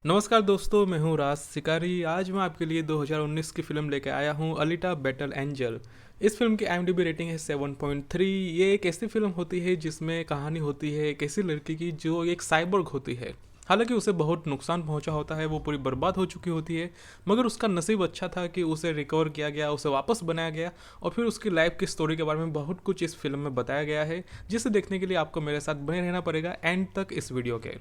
नमस्कार दोस्तों, मैं हूँ राज शिकारी। आज मैं आपके लिए 2019 की फ़िल्म लेकर आया हूँ अलीटा बैटल एंजल। इस फिल्म की IMDb रेटिंग है 7.3। ये एक ऐसी फिल्म होती है जिसमें कहानी होती है एक ऐसी लड़की की जो एक साइबोर्ग होती है। हालांकि उसे बहुत नुकसान पहुंचा होता है, वो पूरी बर्बाद हो चुकी होती है, मगर उसका नसीब अच्छा था कि उसे रिकवर किया गया, उसे वापस बनाया गया और फिर उसकी लाइफ की स्टोरी के बारे में बहुत कुछ इस फिल्म में बताया गया है, जिसे देखने के लिए आपको मेरे साथ बने रहना पड़ेगा एंड तक इस वीडियो के।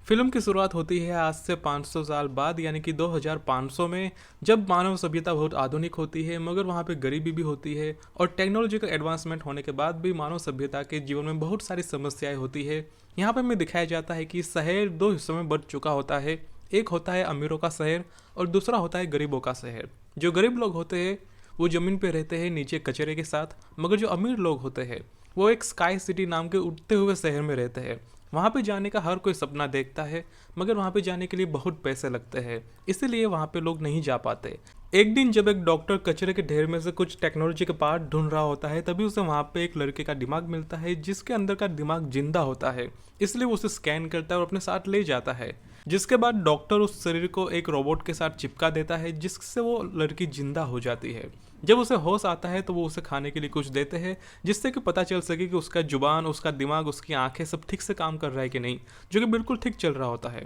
फिल्म की शुरुआत होती है आज से 500 साल बाद, यानी कि 2500 में, जब मानव सभ्यता बहुत आधुनिक होती है, मगर वहाँ पे गरीबी भी होती है और टेक्नोलॉजिकल एडवांसमेंट होने के बाद भी मानव सभ्यता के जीवन में बहुत सारी समस्याएं होती है। यहाँ पे हमें दिखाया जाता है कि शहर दो हिस्सों में बंट चुका होता है। एक होता है अमीरों का शहर और दूसरा होता है गरीबों का शहर। जो गरीब लोग होते हैं वो ज़मीन पे रहते हैं नीचे कचरे के साथ, मगर जो अमीर लोग होते हैं वो एक स्काई सिटी नाम के उड़ते हुए शहर में रहते हैं। वहाँ पे जाने का हर कोई सपना देखता है, मगर वहाँ पे जाने के लिए बहुत पैसे लगते हैं, इसीलिए वहाँ पे लोग नहीं जा पाते। एक दिन जब एक डॉक्टर कचरे के ढेर में से कुछ टेक्नोलॉजी के पार्ट ढूंढ रहा होता है, तभी उसे वहाँ पे एक लड़के का दिमाग मिलता है जिसके अंदर का दिमाग जिंदा होता है। इसलिए वो उसे स्कैन करता है और अपने साथ ले जाता है, जिसके बाद डॉक्टर उस शरीर को एक रोबोट के साथ चिपका देता है, जिससे वो लड़की जिंदा हो जाती है। जब उसे होश आता है तो वो उसे खाने के लिए कुछ देते हैं, जिससे कि पता चल सके कि उसका जुबान, उसका दिमाग, उसकी आंखें सब ठीक से काम कर रहा है कि नहीं, जो कि बिल्कुल ठीक चल रहा होता है।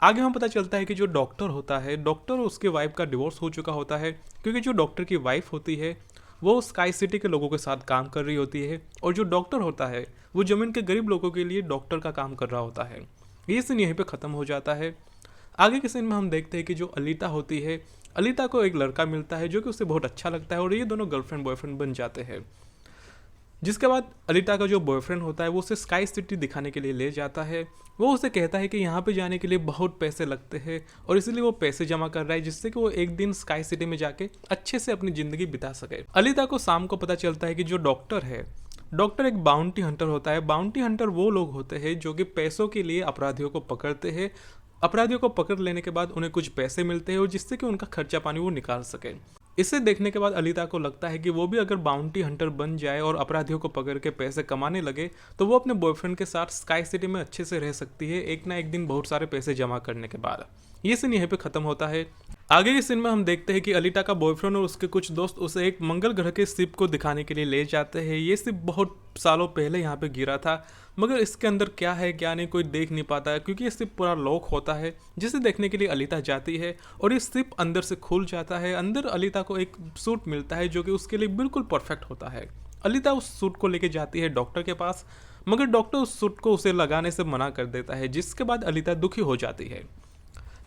आगे हम पता चलता है कि जो डॉक्टर होता है, डॉक्टर और उसकी वाइफ का डिवोर्स हो चुका होता है, क्योंकि जो डॉक्टर की वाइफ होती है वो स्काई सिटी के लोगों के साथ काम कर रही होती है और जो डॉक्टर होता है वो ज़मीन के गरीब लोगों के लिए डॉक्टर का काम कर रहा होता है। ये सीन यहीं पे ख़त्म हो जाता है। आगे के सीन में हम देखते हैं कि जो अलीता होती है, अलीता को एक लड़का मिलता है जो कि उसे बहुत अच्छा लगता है और ये दोनों गर्लफ्रेंड बॉयफ्रेंड बन जाते हैं। जिसके बाद अलीता का जो बॉयफ्रेंड होता है वो उसे स्काई सिटी दिखाने के लिए ले जाता है। वो उसे कहता है कि यहाँ पे जाने के लिए बहुत पैसे लगते हैं और इसीलिए वो पैसे जमा कर रहा है, जिससे कि वो एक दिन स्काई सिटी में जाके अच्छे से अपनी ज़िंदगी बिता सके। अलीता को शाम को पता चलता है कि जो डॉक्टर है, डॉक्टर एक बाउंटी हंटर होता है। बाउंटी हंटर वो लोग होते हैं जो कि पैसों के लिए अपराधियों को पकड़ते हैं। अपराधियों को पकड़ लेने के बाद उन्हें कुछ पैसे मिलते हैं और जिससे कि उनका खर्चा पानी वो निकाल सके। इसे देखने के बाद अलीता को लगता है कि वो भी अगर बाउंटी हंटर बन जाए और अपराधियों को पकड़ के पैसे कमाने लगे तो वो अपने बॉयफ्रेंड के साथ स्काई सिटी में अच्छे से रह सकती है, एक ना एक दिन बहुत सारे पैसे जमा करने के बाद। ये सीन यहीं पे ख़त्म होता है। आगे के सीन में हम देखते हैं कि अलीता का बॉयफ्रेंड और उसके कुछ दोस्त उसे एक मंगल ग्रह के शिप को दिखाने के लिए ले जाते हैं। ये शिप बहुत सालों पहले यहाँ पे गिरा था, मगर इसके अंदर क्या है क्या नहीं कोई देख नहीं पाता है, क्योंकि ये शिप पूरा लॉक होता है, जिसे देखने के लिए अलीता जाती है और ये शिप अंदर से खुल जाता है। अंदर अलीता को एक सूट मिलता है जो कि उसके लिए बिल्कुल परफेक्ट होता है। अलीता उस सूट को लेके जाती है डॉक्टर के पास, मगर डॉक्टर उस सूट को उसे लगाने से मना कर देता है, जिसके बाद अलीता दुखी हो जाती है।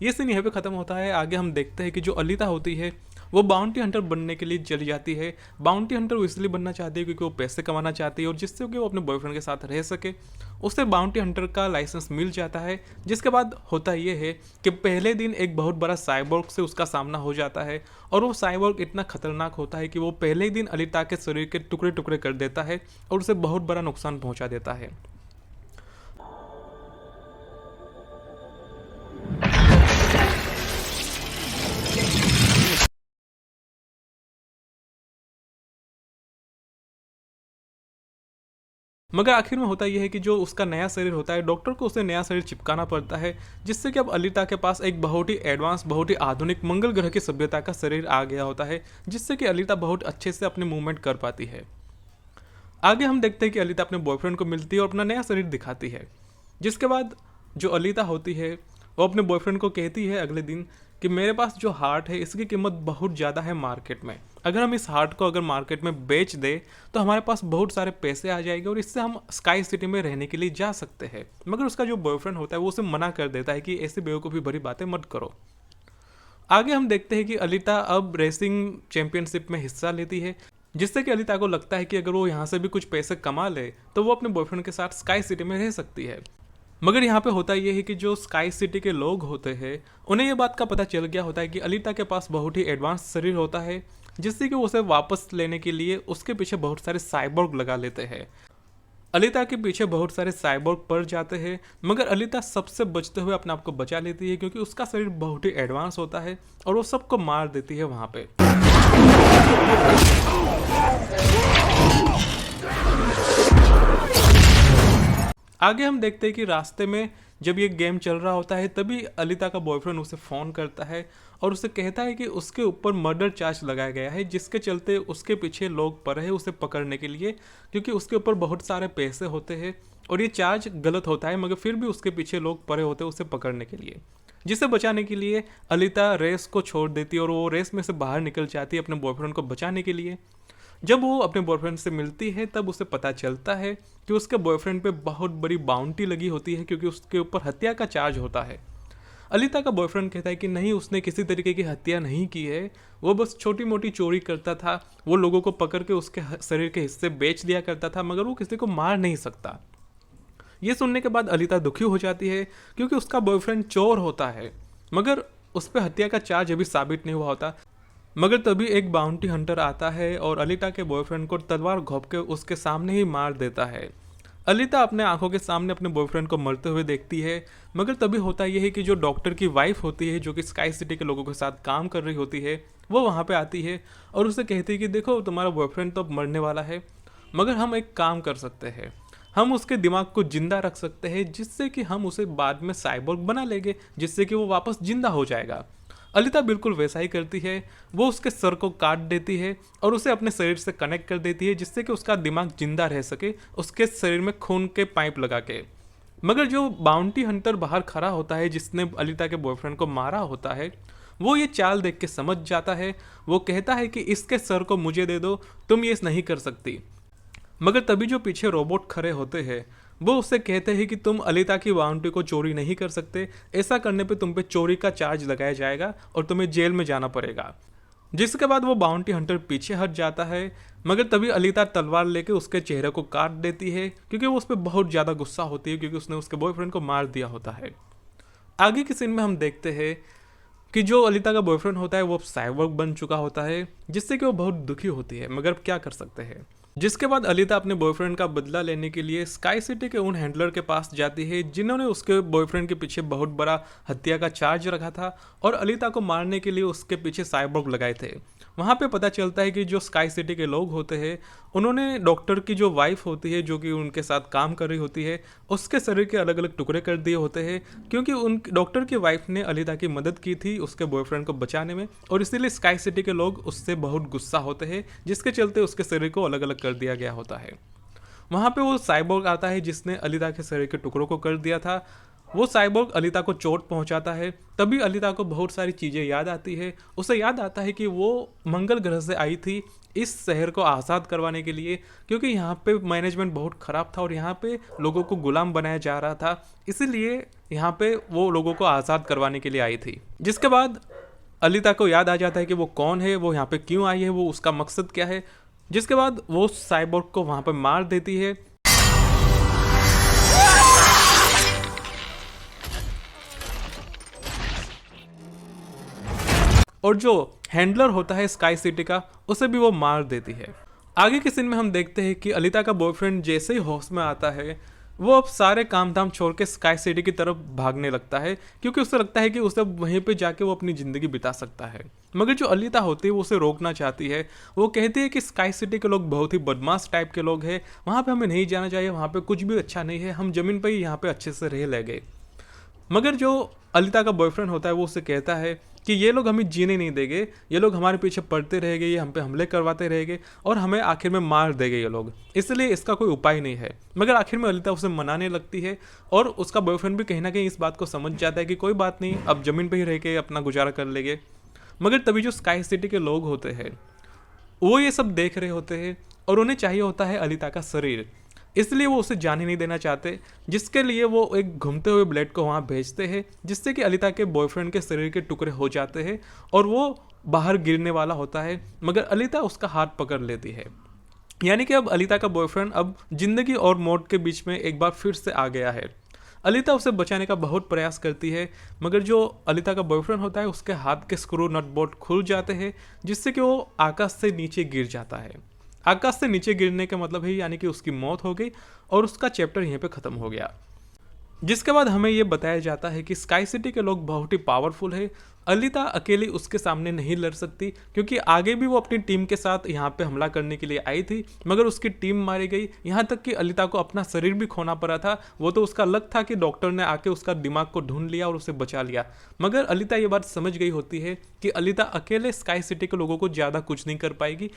ये सीन यहाँ पे ख़त्म होता है। आगे हम देखते हैं कि जो अलीता होती है वो बाउंटी हंटर बनने के लिए चली जाती है। बाउंटी हंटर वो इसलिए बनना चाहती है क्योंकि वो पैसे कमाना चाहती है और जिससे कि वो अपने बॉयफ्रेंड के साथ रह सके। उसे बाउंटी हंटर का लाइसेंस मिल जाता है, जिसके बाद होता ये है कि पहले दिन एक बहुत बड़ा साइबोर्ग से उसका सामना हो जाता है और वो साइबोर्ग इतना खतरनाक होता है कि वो पहले ही दिन अलीता के शरीर के टुकड़े टुकड़े कर देता है और उसे बहुत बड़ा नुकसान पहुँचा देता है। मगर आखिर में होता यह है कि जो उसका नया शरीर होता है, डॉक्टर को उसे नया शरीर चिपकाना पड़ता है, जिससे कि अब अलीता के पास एक बहुत ही एडवांस, बहुत ही आधुनिक मंगल ग्रह की सभ्यता का शरीर आ गया होता है, जिससे कि अलीता बहुत अच्छे से अपने मूवमेंट कर पाती है। आगे हम देखते हैं कि अलीता अपने बॉयफ्रेंड को मिलती है और अपना नया शरीर दिखाती है, जिसके बाद जो अलीता होती है वो अपने बॉयफ्रेंड को कहती है अगले दिन कि मेरे पास जो हार्ट है इसकी कीमत बहुत ज़्यादा है मार्केट में। अगर हम इस हार्ट को अगर मार्केट में बेच दें तो हमारे पास बहुत सारे पैसे आ जाएंगे और इससे हम स्काई सिटी में रहने के लिए जा सकते हैं। मगर उसका जो बॉयफ्रेंड होता है वो उसे मना कर देता है कि ऐसी बेवकूफ़ी भरी बातें मत करो। आगे हम देखते हैं कि अलीता अब रेसिंग चैंपियनशिप में हिस्सा लेती है, जिससे कि अलीता को लगता है कि अगर वो यहाँ से भी कुछ पैसे कमा ले तो वो अपने बॉयफ्रेंड के साथ स्काई सिटी में रह सकती है। मगर यहाँ पे होता यह है कि जो स्काई सिटी के लोग होते हैं उन्हें ये बात का पता चल गया होता है कि अलीता के पास बहुत ही एडवांस शरीर होता है, जिससे कि उसे वापस लेने के लिए उसके पीछे बहुत सारे साइबोर्ग लगा लेते हैं। अलीता के पीछे बहुत सारे साइबोर्ग पड़ जाते हैं, मगर अलीता सबसे बचते हुए अपने आप को बचा लेती है, क्योंकि उसका शरीर बहुत ही एडवांस होता है और वो सबको मार देती है वहाँ पे। आगे हम देखते हैं कि रास्ते में जब ये गेम चल रहा होता है तभी अलिता का बॉयफ्रेंड उसे फ़ोन करता है और उसे कहता है कि उसके ऊपर मर्डर चार्ज लगाया गया है, जिसके चलते उसके पीछे लोग पड़े हैं उसे पकड़ने के लिए, क्योंकि उसके ऊपर बहुत सारे पैसे होते हैं और ये चार्ज गलत होता है, मगर फिर भी उसके पीछे लोग पड़े होते हैं उसे पकड़ने के लिए। जिसे बचाने के लिए अलिता रेस को छोड़ देती है और वो रेस में से बाहर निकल जाती है अपने बॉयफ्रेंड को बचाने के लिए। जब वो अपने बॉयफ्रेंड से मिलती है तब उसे पता चलता है कि उसके बॉयफ्रेंड पे बहुत बड़ी बाउंटी लगी होती है, क्योंकि उसके ऊपर हत्या का चार्ज होता है। अलिता का बॉयफ्रेंड कहता है कि नहीं, उसने किसी तरीके की हत्या नहीं की है, वो बस छोटी मोटी चोरी करता था, वो लोगों को पकड़ के उसके शरीर के हिस्से बेच दिया करता था, मगर वो किसी को मार नहीं सकता। ये सुनने के बाद अलिता दुखी हो जाती है, क्योंकि उसका बॉयफ्रेंड चोर होता है, मगर उस पर हत्या का चार्ज अभी साबित नहीं हुआ होता। मगर तभी एक बाउंटी हंटर आता है और अलिता के बॉयफ्रेंड को तलवार घोंप के उसके सामने ही मार देता है। अलिता अपने आंखों के सामने अपने बॉयफ्रेंड को मरते हुए देखती है, मगर तभी होता यह है कि जो डॉक्टर की वाइफ होती है, जो कि स्काई सिटी के लोगों के साथ काम कर रही होती है, वो वहाँ पे आती है और उसे कहती है कि देखो, तुम्हारा बॉयफ्रेंड तो अब मरने वाला है, मगर हम एक काम कर सकते हैं, हम उसके दिमाग को जिंदा रख सकते हैं, जिससे कि हम उसे बाद में साइबोर्ग बना लेंगे, जिससे कि वो वापस जिंदा हो जाएगा। अलिता बिल्कुल वैसा ही करती है, वो उसके सर को काट देती है और उसे अपने शरीर से कनेक्ट कर देती है, जिससे कि उसका दिमाग जिंदा रह सके उसके शरीर में खून के पाइप लगा के। मगर जो बाउंटी हंटर बाहर खड़ा होता है, जिसने अलिता के बॉयफ्रेंड को मारा होता है, वो ये चाल देख के समझ जाता है। वो कहता है कि इसके सर को मुझे दे दो, तुम ये नहीं कर सकती। मगर तभी जो पीछे रोबोट खड़े होते हैं, वो उससे कहते हैं कि तुम अलिता की बाउंड्री को चोरी नहीं कर सकते, ऐसा करने पे तुम पे चोरी का चार्ज लगाया जाएगा और तुम्हें जेल में जाना पड़ेगा। जिसके बाद वो बाउंटी हंटर पीछे हट जाता है, मगर तभी अलिता तलवार लेके उसके चेहरे को काट देती है, क्योंकि वो उस पर बहुत ज़्यादा गुस्सा होती है, क्योंकि उसने उसके बॉयफ्रेंड को मार दिया होता है। आगे की सीन में हम देखते हैं कि जो अलिता का बॉयफ्रेंड होता है वो साइबोर्ग बन चुका होता है, जिससे कि वो बहुत दुखी होती है, मगर क्या कर सकते हैं। जिसके बाद अलिता अपने बॉयफ्रेंड का बदला लेने के लिए स्काई सिटी के उन हैंडलर के पास जाती है, जिन्होंने उसके बॉयफ्रेंड के पीछे बहुत बड़ा हत्या का चार्ज रखा था और अलिता को मारने के लिए उसके पीछे साइबोर्ग लगाए थे। वहाँ पे पता चलता है कि जो स्काई सिटी के लोग होते हैं, उन्होंने डॉक्टर की जो वाइफ होती है, जो कि उनके साथ काम कर रही होती है, उसके शरीर के अलग अलग टुकड़े कर दिए होते हैं, क्योंकि उन डॉक्टर की वाइफ ने अलिता की मदद की थी उसके बॉयफ्रेंड को बचाने में, और इसीलिए स्काई सिटी के लोग उससे बहुत गुस्सा होते हैं, जिसके चलते उसके शरीर को अलग अलग कर दिया गया होता है। वहाँ पे वो साइबोर्ग आता है जिसने अलिता के शरीर के टुकड़ों को कर दिया था। वो साइबोर्ग अलिता को चोट पहुंचाता है, तभी अलिता को बहुत सारी चीज़ें याद आती है। उसे याद आता है कि वो मंगल ग्रह से आई थी इस शहर को आज़ाद करवाने के लिए, क्योंकि यहाँ पे मैनेजमेंट बहुत ख़राब था और यहाँ पे लोगों को गुलाम बनाया जा रहा था, इसीलिए यहाँ पे वो लोगों को आज़ाद करवाने के लिए आई थी। जिसके बाद अलिता को याद आ जाता है कि वो कौन है, वो यहाँ पे क्यों आई है, वो उसका मकसद क्या है। जिसके बाद वो साइबोर्ग को वहाँ पे मार देती है। और जो हैंडलर होता है स्काई सिटी का, उसे भी वो मार देती है। आगे के सीन में हम देखते हैं कि अलिता का बॉयफ्रेंड जैसे ही होश में आता है, वो अब सारे काम धाम छोड़ के स्काई सिटी की तरफ भागने लगता है, क्योंकि उसे लगता है कि उसे वहीं पे जाके वो अपनी ज़िंदगी बिता सकता है। मगर जो अलिता होती है वो उसे रोकना चाहती है। वो कहती है कि स्काई सिटी के लोग बहुत ही बदमाश टाइप के लोग हैं, वहाँ पे हमें नहीं जाना चाहिए, वहाँ पे कुछ भी अच्छा नहीं है, हम ज़मीन पर ही यहाँ पे अच्छे से रह ले गए। मगर जो अलिता का बॉयफ्रेंड होता है वो उसे कहता है कि ये लोग हमें जीने नहीं देंगे, ये लोग हमारे पीछे पड़ते रहेंगे, ये हम पे हमले करवाते रहेंगे और हमें आखिर में मार देंगे ये लोग, इसलिए इसका कोई उपाय नहीं है। मगर आखिर में अलिता उसे मनाने लगती है और उसका बॉयफ्रेंड भी कहीं ना कहीं इस बात को समझ जाता है कि कोई बात नहीं, अब ज़मीन पर ही रह के अपना गुजारा कर लेंगे। मगर तभी जो स्काई सिटी के लोग होते हैं वो ये सब देख रहे होते हैं और उन्हें चाहिए होता है अलिता का शरीर, इसलिए वो उसे जाने नहीं देना चाहते, जिसके लिए वो एक घूमते हुए ब्लेड को वहाँ भेजते हैं, जिससे कि अलिता के बॉयफ्रेंड के शरीर के टुकड़े हो जाते हैं और वो बाहर गिरने वाला होता है, मगर अलिता उसका हाथ पकड़ लेती है। यानी कि अब अलिता का बॉयफ्रेंड अब जिंदगी और मौत के बीच में एक बार फिर से आ गया है। अलिता उसे बचाने का बहुत प्रयास करती है, मगर जो अलिता का बॉयफ्रेंड होता है उसके हाथ के स्क्रू नट बोल्ट खुल जाते हैं, जिससे कि वो आकाश से नीचे गिर जाता है। आकाश से नीचे गिरने का मतलब है यानी कि उसकी मौत हो गई और उसका चैप्टर यहीं पे ख़त्म हो गया। जिसके बाद हमें ये बताया जाता है कि स्काई सिटी के लोग बहुत ही पावरफुल है। अलिता अकेली उसके सामने नहीं लड़ सकती, क्योंकि आगे भी वो अपनी टीम के साथ यहाँ पे हमला करने के लिए आई थी, मगर उसकी टीम मारी गई। यहाँ तक कि अलिता को अपना शरीर भी खोना पड़ा था। वो तो उसका लक था कि डॉक्टर ने आके उसका दिमाग को ढूंढ लिया और उसे बचा लिया, मगर अलिता ये बात समझ गई होती है कि अलिता अकेले स्काई सिटी के लोगों को ज़्यादा कुछ नहीं कर पाएगी।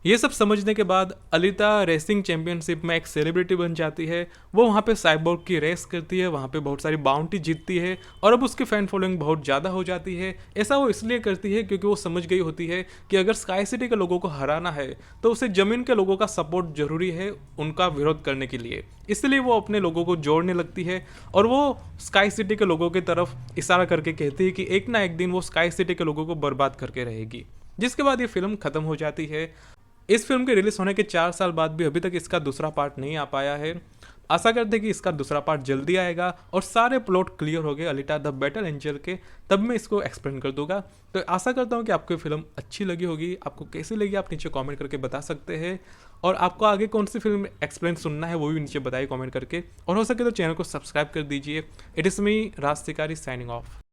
ये सब समझने के बाद अलिता रेसिंग चैंपियनशिप में एक सेलिब्रिटी बन जाती है। वो वहाँ पे साइबोर्ग की रेस करती है, वहाँ पे बहुत सारी बाउंटी जीतती है और अब उसकी फ़ैन फॉलोइंग बहुत ज़्यादा हो जाती है। ऐसा वो इसलिए करती है क्योंकि वो समझ गई होती है कि अगर स्काई सिटी के लोगों को हराना है तो उसे ज़मीन के लोगों का सपोर्ट जरूरी है उनका विरोध करने के लिए। इसलिए वो अपने लोगों को जोड़ने लगती है और वो स्काई सिटी के लोगों की तरफ इशारा करके कहती है कि एक ना एक दिन वो स्काई सिटी के लोगों को बर्बाद करके रहेगी। जिसके बाद ये फिल्म ख़त्म हो जाती है। इस फिल्म के रिलीज होने के 4 साल बाद भी अभी तक इसका दूसरा पार्ट नहीं आ पाया है। आशा करते हैं कि इसका दूसरा पार्ट जल्दी आएगा और सारे प्लॉट क्लियर हो गए अलिटा द बैटल एंजल के, तब मैं इसको एक्सप्लेन कर दूंगा। तो आशा करता हूँ कि आपको फिल्म अच्छी लगी होगी। आपको कैसी लगी आप नीचे कमेंट करके बता सकते हैं, और आपको आगे कौन सी फिल्म एक्सप्लेन सुनना है वो भी नीचे बताइए कमेंट करके, और हो सके तो चैनल को सब्सक्राइब कर दीजिए। इट इज़ मी राज शिकारी साइनिंग ऑफ।